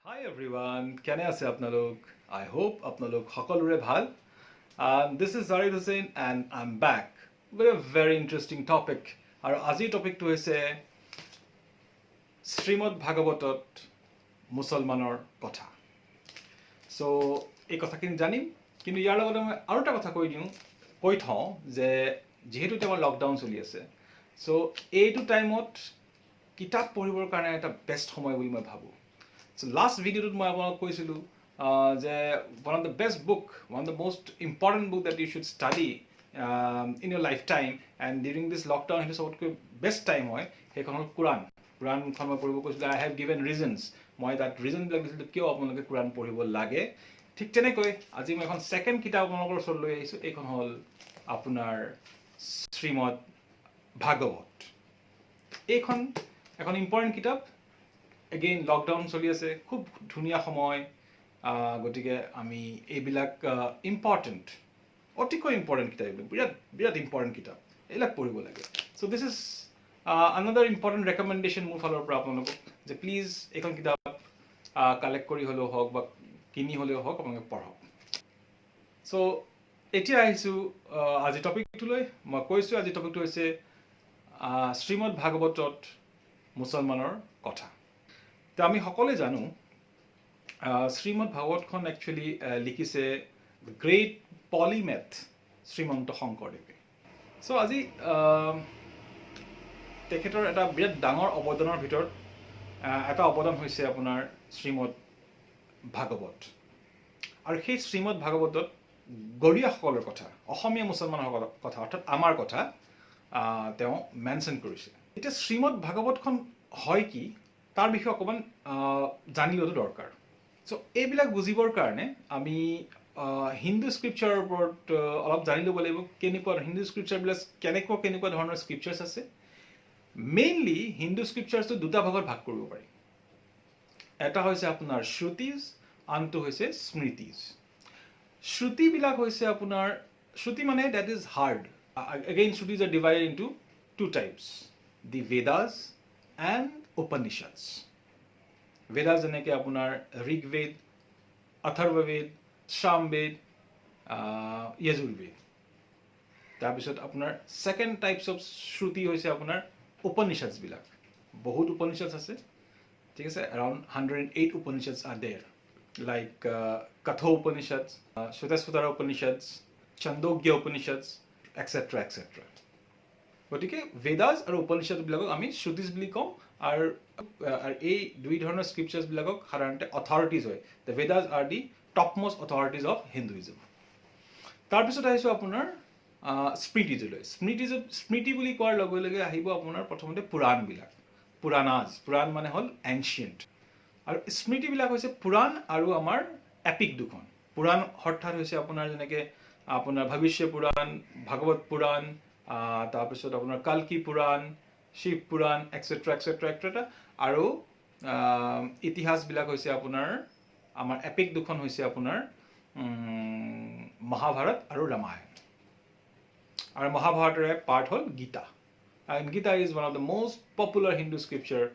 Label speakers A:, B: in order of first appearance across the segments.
A: Hi everyone, কেনে আছে আপোনালোক? I hope আপোনালোক সকলোৰে ভাল. This is Zarid Hussain and I'm back with a very interesting topic. আৰু আজিৰ টপিকটো হৈছে শ্ৰীমদ ভাগৱতত মুছলমানৰ কথা. So এই কথাখিনি জানিম, কিন্তু ইয়াৰ লগতে মই আৰু এটা কথা কৈ থওঁ যে যিহেতু এতিয়া লকডাউন চলি আছে, so এইটো টাইমত কিতাপ পঢ়িবৰ কাৰণে এটা বেষ্ট সময় বুলি মই ভাবোঁ. So last video মই আপোনাক কৈছিলোঁ যে one of the best book, one of the most important book that you should study in your lifetime, and during this lockdown সেইটো সবতকৈ বেষ্ট টাইম হয়, সেইখন হ'ল কুৰাণখন মই পঢ়িব কৈছিলোঁ. I have given reasons, মই তাত ৰিজনবিলাক দিছিলোঁ কিয় আপোনালোকে কুৰাণ পঢ়িব লাগে. ঠিক তেনেকৈ আজি মই এখন ছেকেণ্ড কিতাপ আপোনালোকৰ ওচৰত লৈ আহিছোঁ. এইখন হ'ল আপোনাৰ শ্ৰীমদ ভাগৱত. এইখন এখন ইম্পৰ্টেণ্ট কিতাপ. এগেইন লকডাউন চলি আছে, খুব ধুনীয়া সময়, গতিকে আমি এইবিলাক ইম্পৰ্টেণ্ট, অতিকৈ ইম্পৰ্টেণ্ট কিতাপ, এইবিলাক বিৰাট বিৰাট ইম্পৰ্টেণ্ট কিতাপ, এইবিলাক পঢ়িব লাগে. So' this is another important recommendation মোৰ ফালৰ পৰা আপোনালোকক, যে প্লিজ এইখন কিতাপ কালেক্ট কৰি হ'লেও হওক বা কিনি হ'লেও হওক আপোনালোকে পঢ়ক. চ' এতিয়া আহিছোঁ আজি টপিকটোলৈ. মই কৈছোঁ আজি টপিকটো হৈছে শ্ৰীমদ ভাগৱতত মুছলমানৰ কথা. তো আমি সকলোৱে জানো শ্ৰীমদ ভাগৱতখন একচুৱেলি লিখিছে গ্ৰেট পলিমেথ শ্ৰীমন্ত শংকৰদেৱে. চ' আজি তেখেতৰ এটা বিৰাট ডাঙৰ অৱদানৰ ভিতৰত এটা অৱদান হৈছে আপোনাৰ শ্ৰীমদ ভাগৱত. আৰু সেই শ্ৰীমদ ভাগৱতত গৰীয়াসকলৰ কথা, অসমীয়া মুছলমানসকলৰ কথা, অৰ্থাৎ আমাৰ কথা তেওঁ মেনশ্যন কৰিছে. এতিয়া শ্ৰীমদ ভাগৱতখন হয় কি, তাৰ বিষয়ে অকণমান জানি লোৱাটো দৰকাৰ. চ' এইবিলাক বুজিবৰ কাৰণে আমি হিন্দু স্ক্ৰিপচাৰৰ ওপৰত অলপ জানি ল'ব লাগিব. কেনেকুৱা হিন্দু স্ক্ৰিপচাৰবিলাক কেনেকুৱা ধৰণৰ স্ক্ৰিপচাৰ্ছ আছে. মেইনলি হিন্দু স্ক্ৰিপচাৰ্ছটো দুটা ভাগত ভাগ কৰিব পাৰি. এটা হৈছে আপোনাৰ শ্ৰুতিজ, আনটো হৈছে স্মৃতিজ. শ্ৰুতিবিলাক হৈছে আপোনাৰ, শ্ৰুতি মানে that is hard. Again Shrutis are divided into two types, the Vedas and Upanishads. Vedas যেনেকৈ আপোনাৰ ঋগ্বেদ, অথৰ্ববেদ, সামবেদ, য়জুৰ্বেদ. তাৰপিছত আপোনাৰ ছেকেণ্ড টাইপছ অফ শ্ৰুতি হৈছে আপোনাৰ উপনিষাদছবিলাক. বহুত উপনিষাদছ আছে, ঠিক আছে. এৰাউণ্ড 108 উপনিষাদছ আৰ দেৰ, লাইক কথো উপনিষাদছ, শ্বেতাশ্বতৰা উপনিষাদছ, ছন্দোগ্য উপনিষাদছ, এক্সেট্ৰা এক্সেট্ৰা. গতিকে বেদাছ আৰু উপনিষাদবিলাকক আমি শ্ৰুতিজ বুলি কওঁ. আৰু এই দুই ধৰণৰ স্ক্ৰিপচাৰ্ছবিলাকক সাধাৰণতে অথৰিটিজ হয়. The Vedas are the top most authorities of Hinduism. তাৰপিছত আহিছোঁ আপোনাৰ স্মৃতিজলৈ. স্মৃতি বুলি কোৱাৰ লগে লগে আহিব আপোনাৰ প্ৰথমতে পুৰাণবিলাক, পুৰাণ মানে হ'ল এনচিয়েণ্ট. আৰু স্মৃতিবিলাক হৈছে পুৰাণ আৰু আমাৰ এপিক দুখন. পুৰাণ অৰ্থাৎ হৈছে আপোনাৰ যেনেকৈ আপোনাৰ ভৱিষ্য পুৰাণ, ভাগৱত পুৰাণ, তাৰপিছত আপোনাৰ কালকি পুৰাণ, শিৱ পুৰাণ, এক্সেট্ৰা এক্সেট্ৰা এক্সেট্ৰা. আৰু ইতিহাসবিলাক হৈছে আপোনাৰ আমাৰ এপিক দুখন হৈছে আপোনাৰ মহাভাৰত আৰু ৰামায়ণ. আৰু মহাভাৰতৰে পাৰ্ট হ'ল Gita. And Gita is one of the most popular Hindu scripture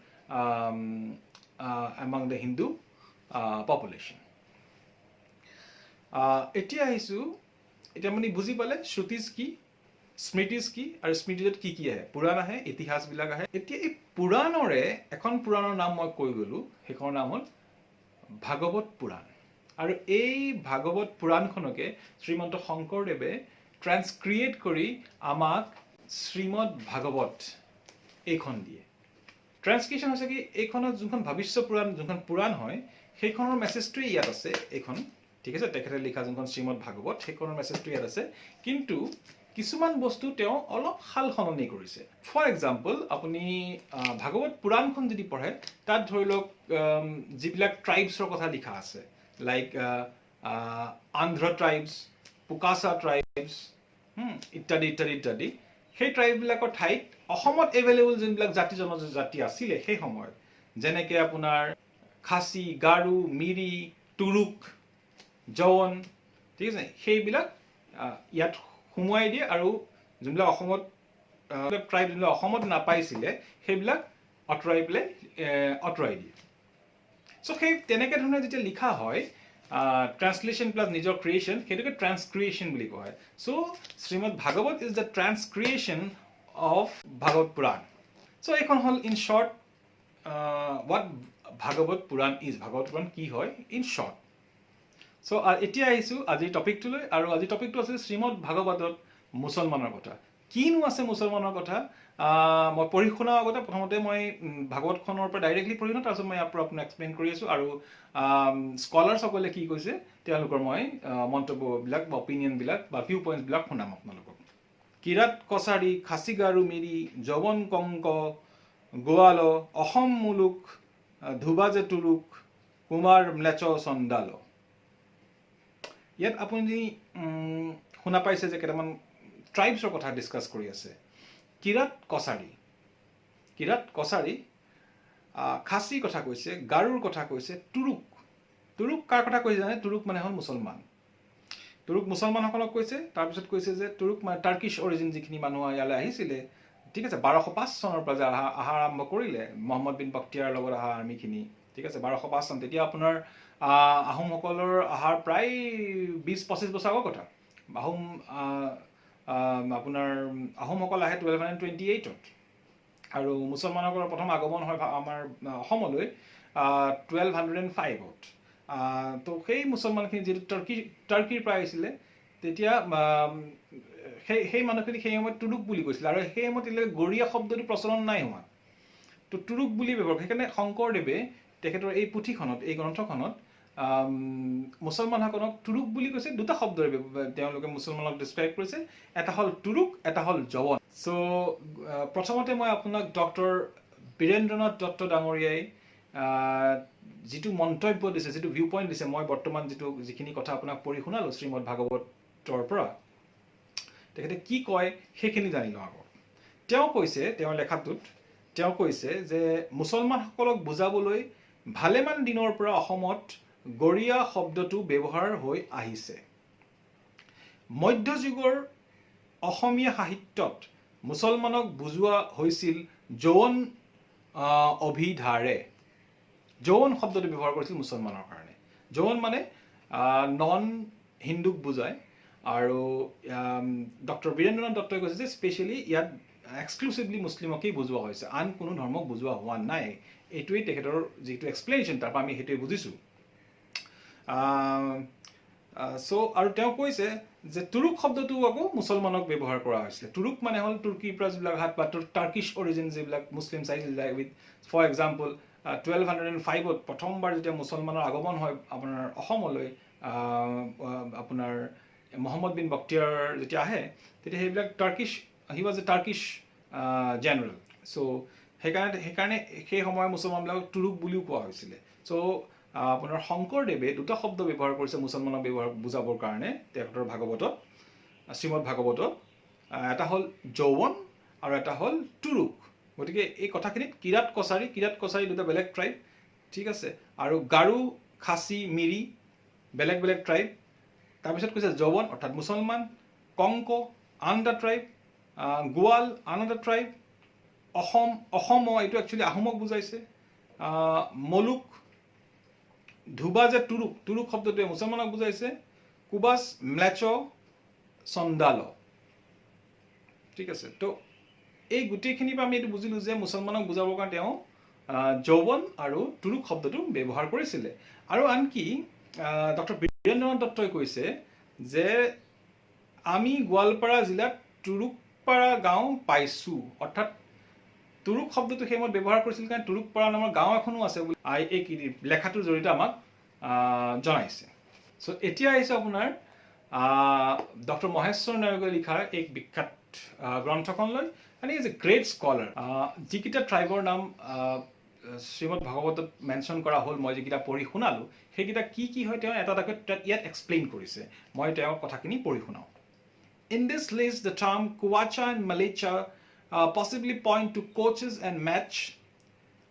A: among the Hindu population. এতিয়া আহিছোঁ, এতিয়া মানে বুজি পালে শ্ৰুতিজ কি, স্মৃতিজ কি, আৰু স্মৃতিজত কি কি আহে. পুৰাণ আহে, ইতিহাসবিলাক আহে. এতিয়া এই পুৰাণৰে এখন পুৰাণৰ নাম মই কৈ গ'লোঁ, সেইখনৰ নাম হ'ল ভাগৱত পুৰাণ. আৰু এই ভাগৱত পুৰাণখনকে শ্ৰীমন্ত শংকৰদেৱে ট্ৰান্সক্ৰিয়েট কৰি আমাক শ্ৰীমদ ভাগৱত এইখন দিয়ে. ট্ৰান্সক্ৰিপশ্যন হৈছে কি, এইখনত যোনখন ভৱিষ্য পুৰাণ, যোনখন পুৰাণ হয়, সেইখনৰ মেছেজটোৱে ইয়াত আছে. এইখন ঠিক আছে, তেখেতে লিখা যোনখন শ্ৰীমদ ভাগৱত, সেইখনৰ মেছেজটো ইয়াত আছে. কিন্তু কিছুমান বস্তু তেওঁ অলপ সাল সলনি কৰিছে. ফৰ এক্সাম্পল, আপুনি ভাগৱত পুৰাণখন যদি পঢ়ে, তাত ধৰি লওক যিবিলাক ট্ৰাইবছৰ কথা লিখা আছে, লাইক আন্ধ্ৰ ট্ৰাইবছ, পোকাচা ট্ৰাইবছ, ইত্যাদি ইত্যাদি ইত্যাদি. সেই ট্ৰাইববিলাকৰ ঠাইত অসমত এভেইলেবল যোনবিলাক জাতি জনজাতি আছিলে সেই সময়ত, যেনেকৈ আপোনাৰ খাচী, গাৰো, মিৰি, তুৰুক, জৱন, ঠিক আছে, সেইবিলাক ইয়াত সোমোৱাই দিয়ে. আৰু যোনবিলাক অসমত ট্ৰাইব যোনবিলাক অসমত নাপাইছিলে সেইবিলাক আঁতৰাই দিয়ে. চ' সেই তেনেকৈ ধৰণে যেতিয়া লিখা হয় ট্ৰান্সলেশ্যন প্লাছ নিজৰ ক্ৰিয়েশ্যন সেইটোকে ট্ৰান্সক্ৰিয়েশ্যন বুলি কোৱা হয় so' Shrimad Bhagavata is the transcreation of Bhagavata Purana so' এইখন হ'ল in short what Bhagavata Purana is Bhagavata Purana কি হয় ইন শ্বৰ্ট চ' এতিয়া আহিছোঁ আজিৰ টপিকটোলৈ আৰু আজিৰ টপিকটো আছিল শ্ৰীমদ ভাগৱতত মুছলমানৰ কথা কিনো আছে মুছলমানৰ কথা মই পঢ়ি শুনাৰ আগতে প্ৰথমতে মই ভাগৱতখনৰ পৰা ডাইৰেক্টলি পঢ়ি শুনো তাৰপিছত মই ইয়াৰ পৰা আপোনাক এক্সপ্লেইন কৰি আছোঁ আৰু স্কলাৰসকলে কি কৈছে তেওঁলোকৰ মই মন্তব্যবিলাক বা অপিনিয়নবিলাক বা ভিউ পইণ্টছবিলাক শুনাম আপোনালোকক কিৰাত কছাৰী খাচী গাৰু মিৰি যৱন কংক গোৱাল অসম মুলুক ধুবাজে তুৰুক কুমাৰ ম্লেচ চণ্ডাল ইয়াত আপুনি শুনা পাইছে যে কেইটামান ট্ৰাইবছৰ কথা ডিছকাছ কৰি আছে কিৰাত কছাৰী খাচীৰ কথা কৈছে গাৰুৰ কথা কৈছে তুৰুক কাৰ কথা কৈছে জানে তুৰুক মানে হ'ল মুছলমান তুৰুক মুছলমানসকলক কৈছে তাৰপিছত কৈছে যে তুৰুক মানে টাৰ্কিছ অৰিজিন যিখিনি মানুহ ইয়ালৈ আহিছিলে ঠিক আছে 1205 চনৰ পৰা যে অহা আৰম্ভ কৰিলে মহম্মদ বিন বখতিয়াৰৰ লগত অহা আৰ্মিখিনি ঠিক আছে 1205 চন তেতিয়া আপোনাৰ আহোমসকলৰ অহাৰ প্ৰায় 20-25 বছৰ আগৰ কথা আপোনাৰ আহোমসকল আহে 1228ত আৰু মুছলমানসকলৰ প্ৰথম আগমন হয় আমাৰ অসমলৈ 1205ত তো সেই মুছলমানখিনি যিটো টাৰ্কিৰ পৰা আহিছিলে তেতিয়া সেই মানুহখিনি সেই সময়ত তুৰুক বুলি কৈছিলে আৰু সেই সময়ত এতিয়ালৈকে গৰীয়া শব্দটো প্ৰচলন নাই হোৱা তো তুৰুক বুলি ব্যৱহাৰ সেইকাৰণে শংকৰদেৱে তেখেতৰ এই পুথিখনত এই গ্ৰন্থখনত মুছলমানসকলক তুৰুক বুলি কৈছে দুটা শব্দৰে তেওঁলোকে মুছলমানক ডিছক্ৰাইব কৰিছে এটা হ'ল তুৰুক এটা হ'ল যৱন চ' প্ৰথমতে মই আপোনাক ডক্টৰ বীৰেন্দ্ৰনাথ দত্ত ডাঙৰীয়াই যিটো মন্তব্য দিছে যিটো ভিউ পইণ্ট দিছে মই বৰ্তমান যিখিনি কথা আপোনাক পঢ়ি শুনালোঁ শ্ৰীমদ ভাগৱতৰ পৰা তেখেতে কি কয় সেইখিনি জানি লওঁ আগত তেওঁৰ লেখাটোত তেওঁ কৈছে যে মুছলমানসকলক বুজাবলৈ ভালেমান দিনৰ পৰা অসমত গৰীয়া শব্দটো ব্যৱহাৰ হৈ আহিছে মধ্যযুগৰ অসমীয়া সাহিত্যত মুছলমানক বুজোৱা হৈছিল যৌৱন অভিধাৰে যৌৱন শব্দটো ব্যৱহাৰ কৰিছিল মুছলমানৰ কাৰণে যৌৱন মানে নন হিন্দুক বুজায় আৰু ডক্টৰ বীৰেন্দ্ৰনাথ দত্তই কৈছে যে স্পেচিয়েলি ইয়াত এক্সক্লুচিভলি মুছলিমকেই বুজোৱা হৈছে আন কোনো ধৰ্মক বুজোৱা হোৱা নাই এইটোৱেই তেখেতৰ যিটো এক্সপ্লেনেশ্যন তাৰ পৰা আমি সেইটোৱে বুজিছোঁ চ' আৰু তেওঁ কৈছে যে তুৰুক শব্দটো আকৌ মুছলমানক ব্যৱহাৰ কৰা হৈছিলে তুৰুক মানে হ'ল তুৰ্কীৰ পৰা যিবিলাক হাত বা টাৰ্কিছ অৰিজিন যিবিলাক মুছলিমছ আহিছিল উইথ ফৰ এক্সাম্পল 1205ত প্ৰথমবাৰ যেতিয়া মুছলমানৰ আগমন হয় আপোনাৰ অসমলৈ আপোনাৰ মহম্মদ বিন বখতিয়াৰ যেতিয়া আহে তেতিয়া সেইবিলাক টাৰ্কিছ হি ৱাজ এ টাৰ্কিছ জেনেৰেল চ' সেইকাৰণে সেই সময়ৰ মুছলমানবিলাকক তুৰুক বুলিও কোৱা হৈছিলে চ' আপোনাৰ শংকৰদেৱে দুটা শব্দ ব্যৱহাৰ কৰিছে মুছলমানক বুজাবৰ কাৰণে তেখেতৰ ভাগৱতত শ্ৰীমদ ভাগৱতত এটা হ'ল যৌৱন আৰু এটা হ'ল তুৰুক গতিকে এই কথাখিনিত কিৰাত কছাৰী দুটা বেলেগ ট্ৰাইব ঠিক আছে আৰু গাৰু খাচী মিৰি বেলেগ বেলেগ ট্ৰাইব তাৰপিছত কৈছে যৌৱন অৰ্থাৎ মুছলমান কংক আন এটা ট্ৰাইব গোৱাল আন এটা ট্ৰাইব অসম এইটো একচুৱেলি আহোমক বুজাইছে মলুক ধুবা যে তুৰুক শব্দটোৱে মুছলমানক বুজাইছে কুবাছ ম্লেচ চণ্ডাল ঠিক আছে তো এই গোটেইখিনিৰ পৰা আমি এইটো বুজিলোঁ যে মুছলমানক বুজাবৰ কাৰণে তেওঁ যৌৱন আৰু তুৰুক শব্দটো ব্যৱহাৰ কৰিছিলে আৰু আনকি ডক্টৰ বীৰেন্দ্ৰনাথ দত্তই কৈছে যে আমি গোৱালপাৰা জিলাত তুৰুকপাৰা গাঁও পাইছোঁ অৰ্থাৎ তুৰুক শব্দটো সেই সময়ত ব্যৱহাৰ কৰিছিল কাৰণে তুৰুকপাৰা নামৰ গাঁও এখনো আছে বুলি এই লেখাটোৰ জৰিয়তে আমাক জনাইছে চ' এতিয়া আহিছে আপোনাৰ ডক্টৰ মহেশ্বৰ নায়কে লিখা এক বিখ্যাত গ্ৰন্থখনলৈ and he is a great scholar যিকেইটা ট্ৰাইবৰ নাম শ্ৰীমদ ভাগৱতত মেনশ্যন কৰা হ'ল মই যিকেইটা পঢ়ি শুনালোঁ সেইকেইটা কি হয় তেওঁ এটা এটাকৈ ইয়াত এক্সপ্লেইন কৰিছে মই তেওঁৰ কথাখিনি পঢ়ি শুনাওঁ In this list, the term Kuvacha and Malecha possibly point to coaches and match,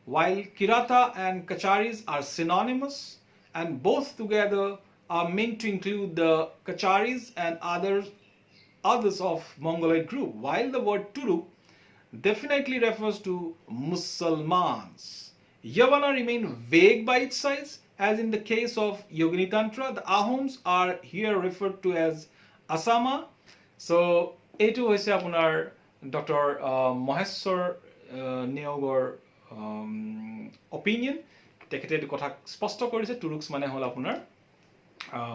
A: while Kirata and Kacharis are synonymous, and both together are meant to include the Kacharis and others of Mongoloid group, while the word Turuk definitely refers to Musalmans. Yavana remain vague by its size, as in the case of Yogini Tantra. The Ahoms are here referred to as Asama. So, এইটো হৈছে আপোনাৰ doctor Maheswar নেওগৰ opinion. তেখেতে এইটো কথা স্পষ্ট কৰিছে, টুৰুক্স মানে হ'ল আপোনাৰ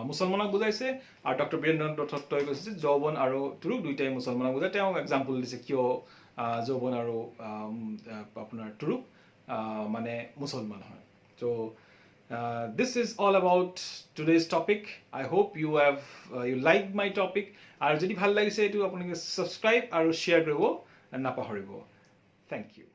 A: মুছলমানক বুজাইছে, আৰু ডক্টৰ বীৰেন্দ্ৰনাথ দত্তই কৈছে যৌৱন আৰু তুৰুক দুইটাই মুছলমানক বুজায়। তেওঁ এক্সাম্পল দিছে কিয় যৌৱন আৰু আপোনাৰ তুৰুক মানে মুছলমান হয়। চ' this is all about today's topic. I hope you liked my topic. আৰু যদি ভাল লাগিছে এইটো আপোনালোকে ছাবস্ক্ৰাইব আৰু শ্বেয়াৰ কৰিব নাপাহৰিব। Thank you.